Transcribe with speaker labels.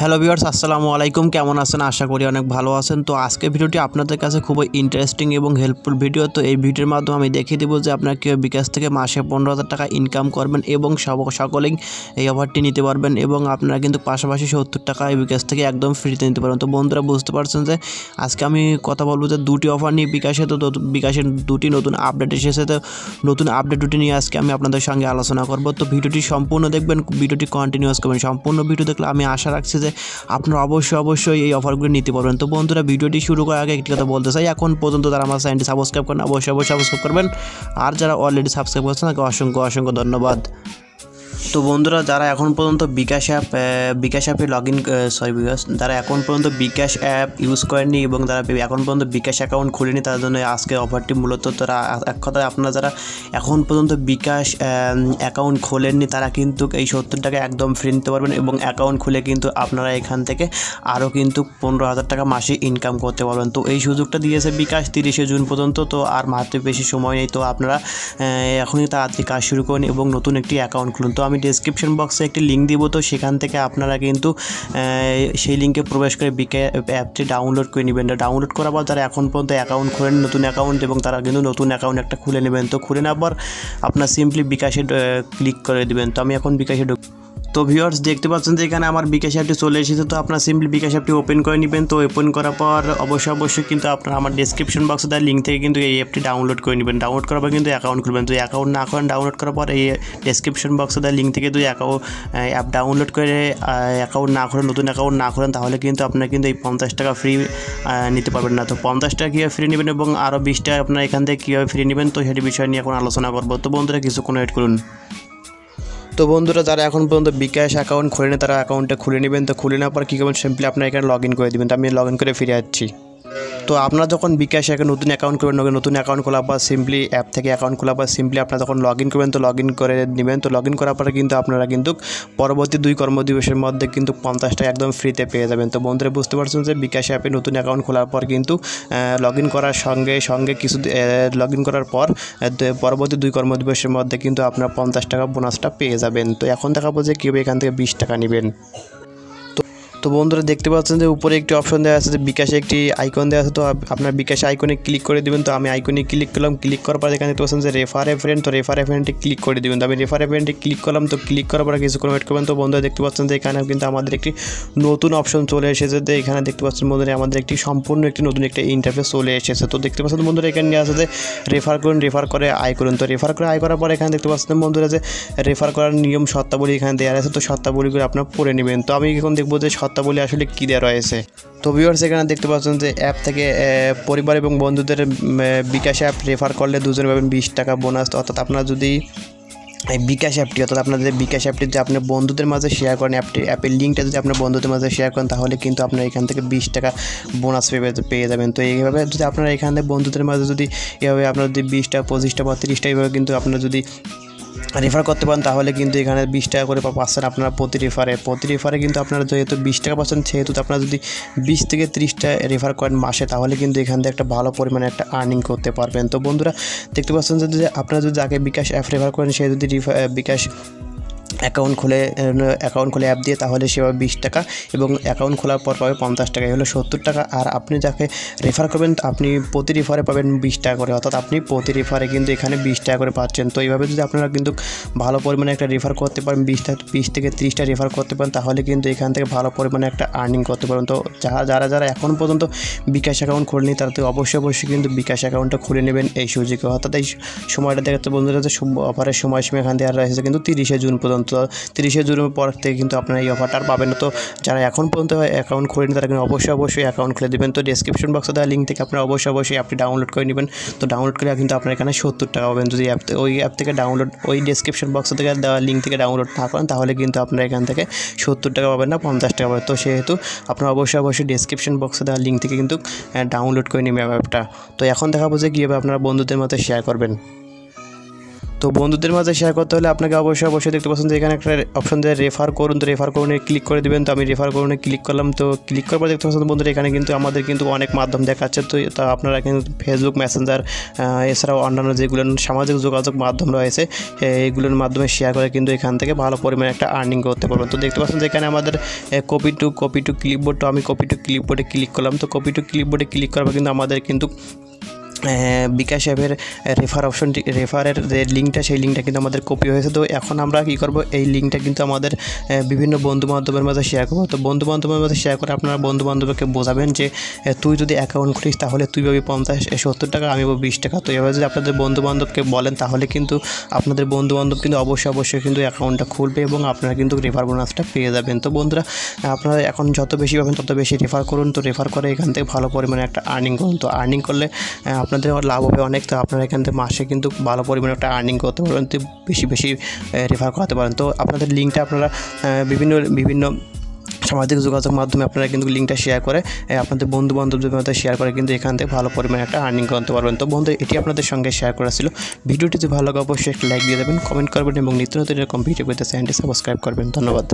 Speaker 1: Hello viewers, আসসালামু আলাইকুম। কেমন আছেন? আশা করি অনেক ভালো আছেন। তো আজকের ভিডিওটি আপনাদের কাছে খুবই ইন্টারেস্টিং এবং হেল্পফুল ভিডিও। তো এই ভিডিওর মাধ্যমে আমি দেখিয়ে দেবো যে আপনারা কীভাবে বিকাশ থেকে মাসে 15,000 টাকা ইনকাম করবেন এবং সকলেই এই অফারটি নিতে পারবেন এবং আপনারা কিন্তু পাশাপাশি 70 টাকা এই বিকাশ থেকে একদম ফ্রিতে নিতে পারবেন। তো বন্ধুরা বুঝতে পারছেন যে আজকে আমি কথা বলবো যে দুটি অফার নিয়ে বিকাশে। তো বিকাশের দুটি নতুন আপডেট এসেছে। তো নতুন আপডেট দুটি নিয়ে আজকে আমি আপনাদের সঙ্গে আলোচনা করব। তো ভিডিওটি সম্পূর্ণ দেখবেন, ভিডিওটি কন্টিনিউয়াস করবেন। সম্পূর্ণ ভিডিও দেখলে আমি আশা রাখছি যে আপনারা অবশ্যই এই অফারগুলো নিতে পারবেন। তো বন্ধুরা ভিডিওটি শুরু করার আগে একটি কথা বলতে চাই, এখন পর্যন্ত যারা আমার চ্যানেলটি সাবস্ক্রাইব করেন অবশ্যই সাবস্ক্রাইব করবেন, আর যারা অলরেডি সাবস্ক্রাইব করেছেন তাকে অসংখ্য ধন্যবাদ। তো বন্ধুরা যারা এখন পর্যন্ত বিকাশ অ্যাপে যারা এখন পর্যন্ত বিকাশ অ্যাপ ইউজ করেননি এবং যারা এখন পর্যন্ত বিকাশ অ্যাকাউন্ট খুলেনি তাদের জন্য আজকে অফারটি মূলত। তারা এক কথায় আপনারা যারা এখন পর্যন্ত বিকাশ অ্যাকাউন্ট খোলেননি তারা কিন্তু এই 70 টাকা একদম ফ্রি নিতে পারবেন এবং অ্যাকাউন্ট খুলে কিন্তু আপনারা এখান থেকে আরও কিন্তু 15,000 টাকা মাসে ইনকাম করতে পারবেন। তো এই সুযোগটা দিয়েছে বিকাশ 30শে জুন পর্যন্ত। তো আর মাত্র বেশি সময় নেই। তো আপনারা এখনই তাড়াতাড়ি কাজ শুরু করুন এবং নতুন একটি অ্যাকাউন্ট খুলুন। তো আমি ডেসক্রিপশন বক্সে একটি লিঙ্ক দিব, তো সেখান থেকে আপনারা কিন্তু সেই লিঙ্কে প্রবেশ করে বিকাশ অ্যাপটি ডাউনলোড করে নেবেন। ডাউনলোড করার পর যারা এখন পর্যন্ত অ্যাকাউন্ট খোলেন নতুন অ্যাকাউন্ট এবং তারা কিন্তু নতুন অ্যাকাউন্ট একটা খুলে নেবেন। তো খুলে নেওয়ার পর আপনার সিম্পলি বিকাশে ক্লিক করে দেবেন। তো আমি এখন বিকাশে তো ভিউয়ার্স দেখতে পাচ্ছেন যে এখানে আমার বিকাশ অ্যাপটি চলে এসেছে। তো আপনার সিম্পলি বিকাশ অ্যাপটি ওপেন করে নেবেন। তো ওপেন করার পর অবশ্যই কিন্তু আপনারা আমার ডেসক্রিপশন বক্সে দেওয়া লিঙ্ক থেকে কিন্তু এই অ্যাপটি ডাউনলোড করে নেবেন। ডাউনলোড করার পর কিন্তু অ্যাকাউন্ট খুলবেন। তো অ্যাকাউন্ট না করেন ডাউনলোড করার পর এই ডেসক্রিপশন বক্সে দেওয়া লিঙ্ক থেকে অ্যাপ ডাউনলোড করে অ্যাকাউন্ট না করেন, নতুন অ্যাকাউন্ট না করেন, তাহলে কিন্তু আপনারা কিন্তু এই 50 টাকা ফ্রি নিতে পারবেন না। তো 50 টাকা কীভাবে ফ্রি নেবেন এবং আরও 20 টাকা আপনারা এখান থেকে কীভাবে ফ্রি নেবেন, তো সেটি বিষয় নিয়ে এখন আলোচনা করবো। তো বন্ধুরা কিছুক্ষণ ওয়েট করুন। তো বন্ধুরা যারা এখন পর্যন্ত বিকাশ অ্যাকাউন্ট খুলে নেন তারা অ্যাকাউন্টটা খুলে নেবেন। তো খুলে নেওয়ার পর কী করবেন, সিম্পলি আপনারা এখানে লগ ইন করে দেবেন। তো আমি লগ ইন করে ফিরে যাচ্ছি। তো আপনারা যখন বিকাশ নতুন অ্যাকাউন্ট করবেন, নতুন অ্যাকাউন্ট খোলার পর সিম্পলি অ্যাপ থেকে অ্যাকাউন্ট খোলার পর সিম্পলি আপনারা যখন লগ ইন করবেন তো লগ ইন করে নেবেন। তো লগ ইন করার পরে কিন্তু আপনারা কিন্তু পরবর্তী 2 কর্মদিবসের মধ্যে কিন্তু 50 টাকা একদম ফ্রিতে পেয়ে যাবেন। তো বন্ধুরা বুঝতে পারছেন যে বিকাশ অ্যাপে নতুন অ্যাকাউন্ট খোলার পর কিন্তু লগ ইন করার সঙ্গে কিছু লগ ইন করার পর পরবর্তী 2 কর্মদিবসের মধ্যে কিন্তু আপনারা 50 টাকা বোনাসটা পেয়ে যাবেন। তো এখন দেখাবো যে কীভাবে এখান থেকে 20 টাকা নেবেন। তো বন্ধুরা দেখতে পাচ্ছেন যে উপরে একটি অপশন দেওয়া আছে যে বিকাশে একটি আইকন দেওয়া আছে। তো আপনার বিকাশে আইকনে ক্লিক করে দেবেন। তো আমি আইকনে ক্লিক করলাম। ক্লিক করার পর এখানে দেখতে পাচ্ছেন যে রেফার এ ফ্রেন্ড। তো রেফার এ ফ্রেন্ডে ক্লিক করে দেবেন। তো আমি রেফার এ ফ্রেন্ডে ক্লিক করলাম। তো ক্লিক করার পরে কিছুক্ষণ ওয়েট করবেন। তো বন্ধুরা দেখতে পাচ্ছেন যে এখানে কিন্তু আমাদের একটি নতুন অপশন চলে এসেছে। তো এখানে দেখতে পাচ্ছেন বন্ধুরা আমাদের একটি সম্পূর্ণ একটি নতুন একটা ইন্টারফেস চলে এসেছে। তো দেখতে পাচ্ছেন বন্ধুরা এখানে আছে যে রেফার করুন, রেফার করে আয় করুন। তো রেফার করে আয় করার পর এখানে দেখতে পাচ্ছেন বন্ধুরা যে রেফার করার নিয়ম শর্তাবলী এখানে দেওয়া আছে। তো শর্তাবলীগুলো আপনারা পড়ে নেবেন। তো আমি এখন দেখবো যে শর্তাবলী আসলে কী দেওয়া রয়েছে। তো ভিউয়ার্স এখানে দেখতে পাচ্ছেন যে অ্যাপ থেকে পরিবার এবং বন্ধুদের বিকাশ অ্যাপ রেফার করলে দুজনে পাবেন 20 টাকা বোনাস। অর্থাৎ আপনারা যদি এই বিকাশ অ্যাপটি অর্থাৎ আপনাদের বিকাশ অ্যাপটি যদি আপনি বন্ধুদের মাঝে শেয়ার করেন, অ্যাপের লিঙ্কটা যদি আপনার বন্ধুদের মাঝে শেয়ার করেন তাহলে কিন্তু আপনারা এখান থেকে 20 টাকা বোনাস পেয়ে যাবেন। তো এইভাবে যদি আপনারা এখান থেকে বন্ধুদের মাঝে যদি এভাবে আপনার যদি 20 টাকা 25 টাকা বা 30 টাকা এইভাবে কিন্তু আপনারা যদি রেফার করতে পারেন তাহলে কিন্তু এখানে 20 টাকা করে পাচ্ছেন আপনারা প্রতি রেফারে কিন্তু আপনারা যেহেতু 20 টাকা পাচ্ছেন সেহেতু আপনারা যদি 20 থেকে 30টা রেফার করেন মাসে তাহলে কিন্তু এখান থেকে একটা ভালো পরিমাণে একটা আর্নিং করতে পারবেন। তো বন্ধুরা দেখতে পাচ্ছেন যে আপনারা যদি যাকে বিকাশ অ্যাপ রেফার করেন সে যদি বিকাশ অ্যাকাউন্ট খুলে অ্যাপ দিয়ে তাহলে সেভাবে 20 টাকা এবং অ্যাকাউন্ট খোলার পর পাবে 50 টাকা, হলো 70 টাকা। আর আপনি যাকে রেফার করবেন আপনি প্রতি রেফারে পাবেন 20 টাকা করে, অর্থাৎ আপনি প্রতি রেফারে কিন্তু এখানে 20 টাকা করে পাচ্ছেন। তো এইভাবে যদি আপনারা কিন্তু ভালো পরিমাণে একটা রেফার করতে পারেন 20 থেকে 30টা রেফার করতে পারেন তাহলে কিন্তু এখান থেকে ভালো পরিমাণে একটা আর্নিং করতে পারেন। তো যারা এখন পর্যন্ত বিকাশ অ্যাকাউন্ট খুলেনি তারা তো অবশ্যই কিন্তু বিকাশ অ্যাকাউন্টটা খুলে নেবেন এই সুযোগে। অর্থাৎ এই সময়টা দেখাতে বন্ধুরা যে অফারের সময়সীমা এখান থেকে আর রয়েছে কিন্তু 30শে জুন পর্যন্ত। 30শে জুনের পর থেকে কিন্তু আপনারা এই অফারটা পাবেন না। তো যারা এখন পর্যন্ত অ্যাকাউন্ট খুলেনি তারা কিন্তু অবশ্যই অ্যাকাউন্ট খুলে দেবেন। তো ডেসক্রিপশন বক্সে দেওয়া লিঙ্ক থেকে আপনারা অবশ্যই অ্যাপটি ডাউনলোড করে নেবেন। তো ডাউনলোড করে কিন্তু আপনারা এখানে 70 টাকা পাবেন। যদি ওই অ্যাপ থেকে ডাউনলোড ওই ডেসক্রিপশন বক্সে থেকে দেওয়া লিঙ্ক থেকে ডাউনলোড না করেন তাহলে কিন্তু আপনারা এখান থেকে 70 টাকা পাবেন না 50 টাকা পাবেন। তো সেহেতু আপনারা অবশ্যই ডেসক্রিপশন বক্সে দেওয়া লিঙ্ক থেকে কিন্তু ডাউনলোড করে নেবেন অ্যাপটা। তো এখন দেখাবো যে কীভাবে আপনারা বন্ধুদের মধ্যে শেয়ার করবেন। তো বন্ধুদের মাঝে শেয়ার করতে হলে আপনাকে অবশ্যই দেখতে পাচ্ছেন যে এখানে একটা অপশন দেয় রেফার করুন। তো রেফার করুন ক্লিক করে দিবেন। তো আমি রেফার করুন ক্লিক করলাম। তো ক্লিক করার পর দেখতে পাচ্ছেন বন্ধুরা এখানে কিন্তু আমাদের কিন্তু অনেক মাধ্যম দেখাচ্ছে। তো তা আপনারা কিন্তু ফেসবুক মেসেঞ্জার এছাড়াও অন্যান্য যেগুলো সামাজিক যোগাযোগ মাধ্যম রয়েছে এইগুলোর মাধ্যমে শেয়ার করে কিন্তু এখান থেকে ভালো পরিমাণে একটা আর্নিং করতে পারবেন। তো দেখতে পাচ্ছেন যে এখানে আমাদের কপি টু ক্লিপবোর্ড। তো আমি কপি টু ক্লিপবোর্ডে ক্লিক করলাম। তো কপি টু ক্লিপবোর্ডে ক্লিক করার পর কিন্তু আমাদের কিন্তু বিকাশ অ্যাপের রেফারের যে লিঙ্কটা সেই লিঙ্কটা কিন্তু আমাদের কপি হয়েছে। তো এখন আমরা কী করব, এই লিঙ্কটা কিন্তু আমাদের বিভিন্ন বন্ধুবান্ধবের মাঝে শেয়ার করবো। তো বন্ধুবান্ধবের মাঝে শেয়ার করে আপনারা বন্ধুবান্ধবকে বোঝাবেন যে তুই যদি অ্যাকাউন্ট খুলিস তাহলে তুই পাবি 50-70 টাকা, আমি পাবো 20 টাকা। তো এভাবে যদি আপনাদের বন্ধুবান্ধবকে বলেন তাহলে কিন্তু আপনাদের বন্ধুবান্ধব কিন্তু অবশ্যই কিন্তু অ্যাকাউন্টটা খুলবে এবং আপনারা কিন্তু রেফার বোনাসটা পেয়ে যাবেন। তো বন্ধুরা আপনারা এখন যত বেশি পাবেন তত বেশি রেফার করুন। তো রেফার করে এখান থেকে ভালো পরিমাণে একটা আর্নিং করুন। তো আর্নিং করলে আপনাদের লাভ হবে অনেক। তো আপনারা এখান থেকে মাসে কিন্তু ভালো পরিমাণে একটা আর্নিং করতে পারবেন। তো বেশি রেফার করাতে পারেন। তো আপনাদের লিঙ্কটা আপনারা বিভিন্ন সামাজিক যোগাযোগ মাধ্যমে আপনারা কিন্তু লিঙ্কটা শেয়ার করে আপনাদের বন্ধুবান্ধবদের মধ্যে শেয়ার করে কিন্তু এখান থেকে ভালো পরিমাণে একটা আর্নিং করতে পারবেন। তো বন্ধু এটি আপনাদের সঙ্গে শেয়ার করা ছিল। ভিডিওটি যদি ভালো লাগে অবশ্যই একটা লাইক দিয়ে দেবেন, কমেন্ট করবেন এবং নিত্য নতুন এরকম ভিডিও পেতে চ্যানেলটি সাবস্ক্রাইব করবেন। ধন্যবাদ।